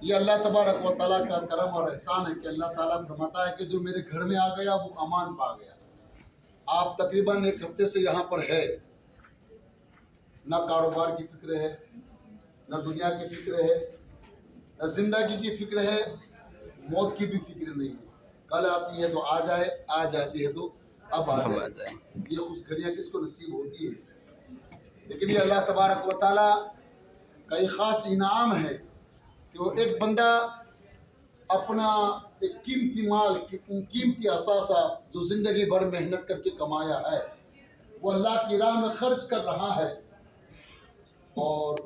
یہ اللہ تبارک و تعالیٰ کا کرم اور احسان ہے کہ اللہ تعالیٰ فرماتا ہے کہ جو میرے گھر میں آ گیا وہ امان پا گیا۔ آپ تقریباً ایک ہفتے سے یہاں پر ہے، نہ کاروبار کی فکر ہے، نہ دنیا کی فکر ہے، نہ زندگی کی فکر ہے، موت کی بھی فکر نہیں ہے۔ کل آتی ہے تو آ جائے، آ جاتی ہے تو اب آ جائے۔ یہ خوش گھڑیاں کس کو نصیب ہوتی ہے؟ لیکن یہ اللہ تبارک و تعالیٰ کا ایک خاص انعام ہے کہ وہ ایک بندہ اپنا ایک قیمتی مال، قیمتی اثاثہ جو زندگی بھر محنت کر کے کمایا ہے وہ اللہ کی راہ میں خرچ کر رہا ہے، اور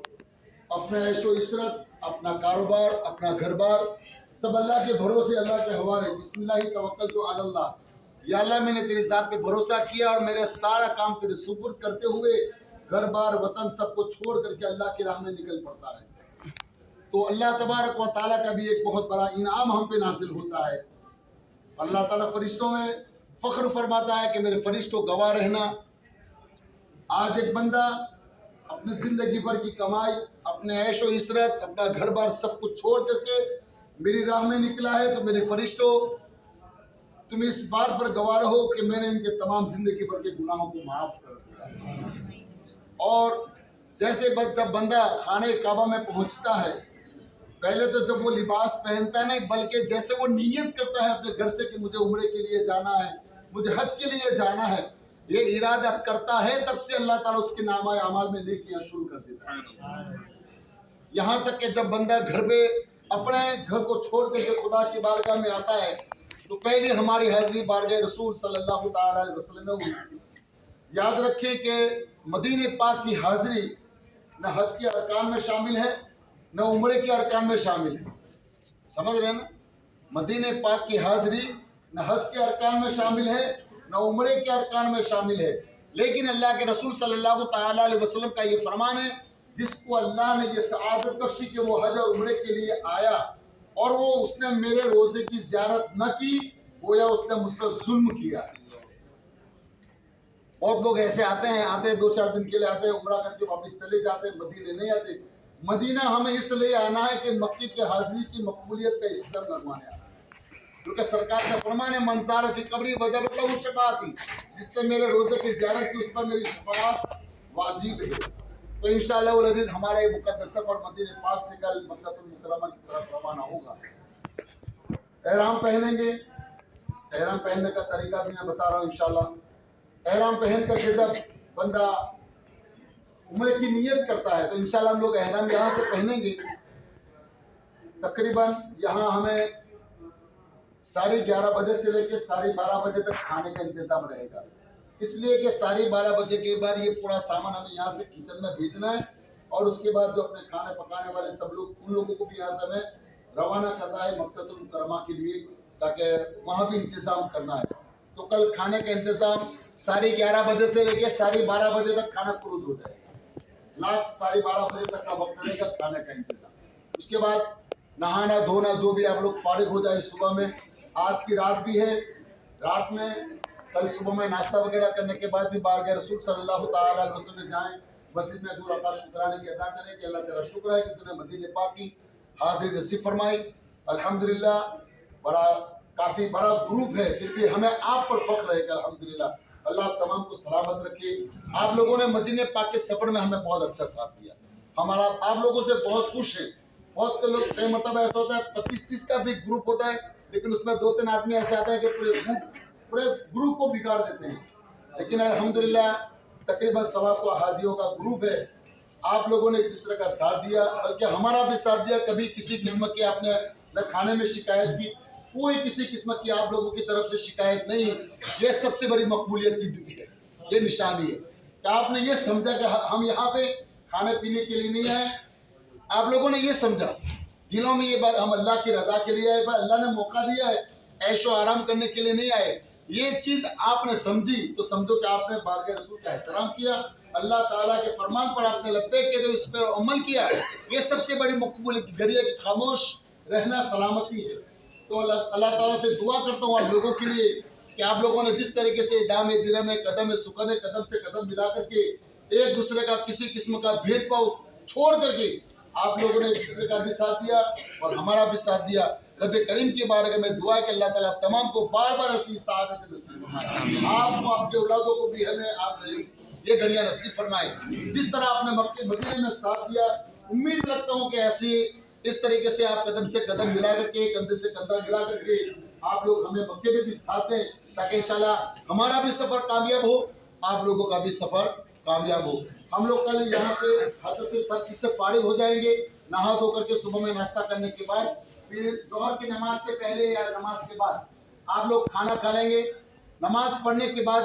اپنا عیش و عشرت، اپنا کاروبار، اپنا گھر بار سب اللہ کے بھروسے، اللہ کے حوالے۔ بسم اللہ توکلت علی اللہ، یا اللہ میں نے تیری ذات پہ بھروسہ کیا اور میرے سارا کام تیرے سپرد کرتے ہوئے گھر بار وطن سب کو چھوڑ کر کے اللہ کی راہ میں نکل پڑتا ہے۔ تو اللہ تبارک و تعالیٰ کا بھی ایک بہت بڑا انعام ہم پہ نازل ہوتا ہے۔ اللہ تعالیٰ فرشتوں میں فخر فرماتا ہے کہ میرے فرشتوں گواہ رہنا، آج ایک بندہ اپنے زندگی بھر کی کمائی، اپنے عیش و عشرت، اپنا گھر بار سب کچھ چھوڑ کر کے میری راہ میں نکلا ہے، تو میرے فرشتوں تم اس بات پر گواہ رہو کہ میں نے ان کے تمام زندگی بھر کے گناہوں کو معاف کر دیا۔ اور جیسے جب بندہ خانہ کعبہ میں پہنچتا ہے، پہلے تو جب وہ لباس پہنتا ہے نہیں، بلکہ جیسے وہ نیت کرتا ہے اپنے گھر سے کہ مجھے عمرے کے لیے جانا ہے، مجھے حج کے لیے جانا ہے، یہ ارادہ کرتا ہے، تب سے اللہ تعالیٰ اس کے نامہ اعمال میں نیکیاں شروع کر دیتا ہے۔ یہاں تک کہ جب بندہ گھر پہ اپنے گھر کو چھوڑ کے خدا کی بارگاہ میں آتا ہے تو پہلی ہماری حاضری بارگاہ رسول صلی اللہ تعالیٰ علیہ وسلم میں ہوئی۔ یاد رکھیں کہ مدینہ پاک کی حاضری نہ حج کے ارکان میں شامل ہے، نہ عمرے کے ارکان میں شامل ہے۔ سمجھ رہے ہیں نا؟ مدینہ پاک کی حاضری نہ حج کے ارکان میں شامل ہے، نہ عمرے کے ارکان میں شامل ہے، لیکن اللہ کے رسول صلی اللہ تعالیٰ علیہ وسلم کا یہ فرمان ہے، جس کو اللہ نے یہ سعادت بخشی کہ وہ حج اور عمرے کے لیے آیا اور وہ اس نے میرے روزے کی زیارت نہ کی، گویا اس نے مجھ پر ظلم کیا۔ بہت لوگ ایسے آتے ہیں 2-4 دن کے لیے آتے ہیں، عمرہ کر کے واپس چلے جاتے ہیں، مدینے نہیں آتے۔ مدینہ ہمیں اس لیے آنا ہے کہ مکی کی حاضری کی مقبولیت کا احترام لگوانے آنا ہے، کیونکہ سرکار کا فرمان ہے من زار فی قبری وجبت لہ شفاعتی، جس نے میرے روزے کی زیارت کی اس پر میری شفاعت واجب ہے۔ تو انشاءاللہ العزیز ہمارا یہ مقدس سفر مدینہ پاک سے کل مکہ المکرمہ کی طرف روانہ ہوگا۔ احرام پہنیں گے، احرام پہننے کا طریقہ بھی میں بتا رہا ہوں انشاءاللہ۔ احرام پہن کر کے جب بندہ عمرے کی نیت کرتا ہے تو انشاءاللہ ہم لوگ احرام یہاں سے پہنیں گے۔ تقریباً یہاں ہمیں 11:30 بجے سے لے کے 12:30 بجے تک کھانے کا انتظام رہے گا، اس لیے کہ 12:30 بجے کے بعد یہ پورا سامان ہمیں یہاں سے کچن میں بھیجنا ہے، اور اس کے بعد جو اپنے کھانے پکانے والے سب لوگ، ان لوگوں کو بھی یہاں سے ہمیں روانہ کرنا ہے مکہ المکرمہ کے لیے، تاکہ وہاں بھی انتظام کرنا ہے۔ تو کل کھانے کا انتظام 11:30 بجے سے لے کے 12:30 بجے تک کھانا کلوز ہو جائے گا، رات 12:30 بجے تک کا وقت رہے گا کھانے کا انتظام۔ اس کے بعد نہانا دھونا جو بھی آپ لوگ فارغ ہو جائے صبح میں، آج کی رات بھی ہے، رات میں کل صبح میں ناشتہ وغیرہ کرنے کے بعد بھی بارگاہ رسول صلی اللہ تعالیٰ علیہ وسلم میں جائیں، مسجد میں 2 رکعت شکرانے کی ادا کریں کہ اللہ تیرا شکر ہے کہ تو نے مدینہ پاک کی حاضری نصیب فرمائی۔ الحمدللہ کافی بڑا گروپ ہے، پھر بھی ہمیں آپ پر فخر ہے کہ الحمدللہ اللہ تمام کو سلامت رکھے۔ آپ لوگوں نے مدینہ پاک کے سفر میں ہمیں بہت اچھا ساتھ دیا، ہمارا آپ لوگوں سے بہت خوش ہے۔ بہت لوگ کئی مرتبہ ایسا ہوتا ہے 25-30 کا بھی گروپ ہوتا ہے، لیکن اس میں 2-3 آدمی ایسے آتے ہیں کہ پورے گروپ کو بگاڑ دیتے ہیں، لیکن الحمدللہ تقریباً 100 حاجیوں کا گروپ ہے۔ آپ لوگوں نے ایک دوسرے کا ساتھ دیا، بلکہ ہمارا بھی ساتھ دیا، کبھی کسی قسم کی آپ نے نہ کھانے میں شکایت کی، کوئی کسی قسم کی آپ لوگوں کی طرف سے شکایت نہیں۔ یہ سب سے بڑی مقبولیت کی دنیا ہے، یہ نشانی ہے کہ آپ نے یہ سمجھا کہ ہم یہاں پہ کھانے پینے کے لیے نہیں آئے، آپ لوگوں نے یہ سمجھا دلوں میں یہ بات، ہم اللہ کی رضا کے لیے آئے، اللہ نے موقع دیا ہے، عیش و آرام کرنے کے لیے نہیں آئے۔ یہ چیز آپ نے سمجھی تو سمجھو کہ آپ نے بارگاہ رسول کا احترام کیا، اللہ تعالیٰ کے فرمان پر آپ نے لبیک کہتے اس پر عمل کیا، یہ سب سے بڑی مقبولیت کی گریہ کی خاموش رہنا سلامتی ہے۔ تو اللہ تعالیٰ سے دعا کرتا ہوں آپ لوگوں کے لیے کہ آپ لوگوں نے جس طریقے سے دام درم قدم سکن قدم سے قدم ملا کر کے ایک دوسرے کا کسی قسم کا بھید بھاؤ چھوڑ کر کے آپ لوگوں نے ایک دوسرے کا بھی ساتھ دیا اور ہمارا بھی ساتھ دیا. رب کریم کی بارگاہ میں دعا ہے کہ اللہ تعالیٰ آپ تمام کو بار بار ایسی سعادت نصیب فرمائے. آپ کو آپ کے اولادوں کو بھی ہمیں آپ یہ گھڑیاں نصیب فرمائے. جس طرح آپ نے مکے مدینے میں ساتھ دیا, امید رکھتا ہوں کہ ایسی اس طریقے سے آپ قدم سے قدم ملا کر کے, کندھے سے کندھا ملا کر کے آپ لوگ ہمیں مکے میں بھی ساتھ دیں, تاکہ انشاءاللہ ہمارا بھی سفر کامیاب ہو, آپ لوگوں کا بھی سفر کامیاب ہو. ہم لوگ کل یہاں سے حج سے سب چیز سے فارغ ہو جائیں گے, نہا دھو کر کے صبح میں ناشتہ کرنے کے بعد پھر ظہر کی نماز سے پہلے یا نماز کے بعد آپ لوگ کھانا کھا لیں گے. نماز پڑھنے کے بعد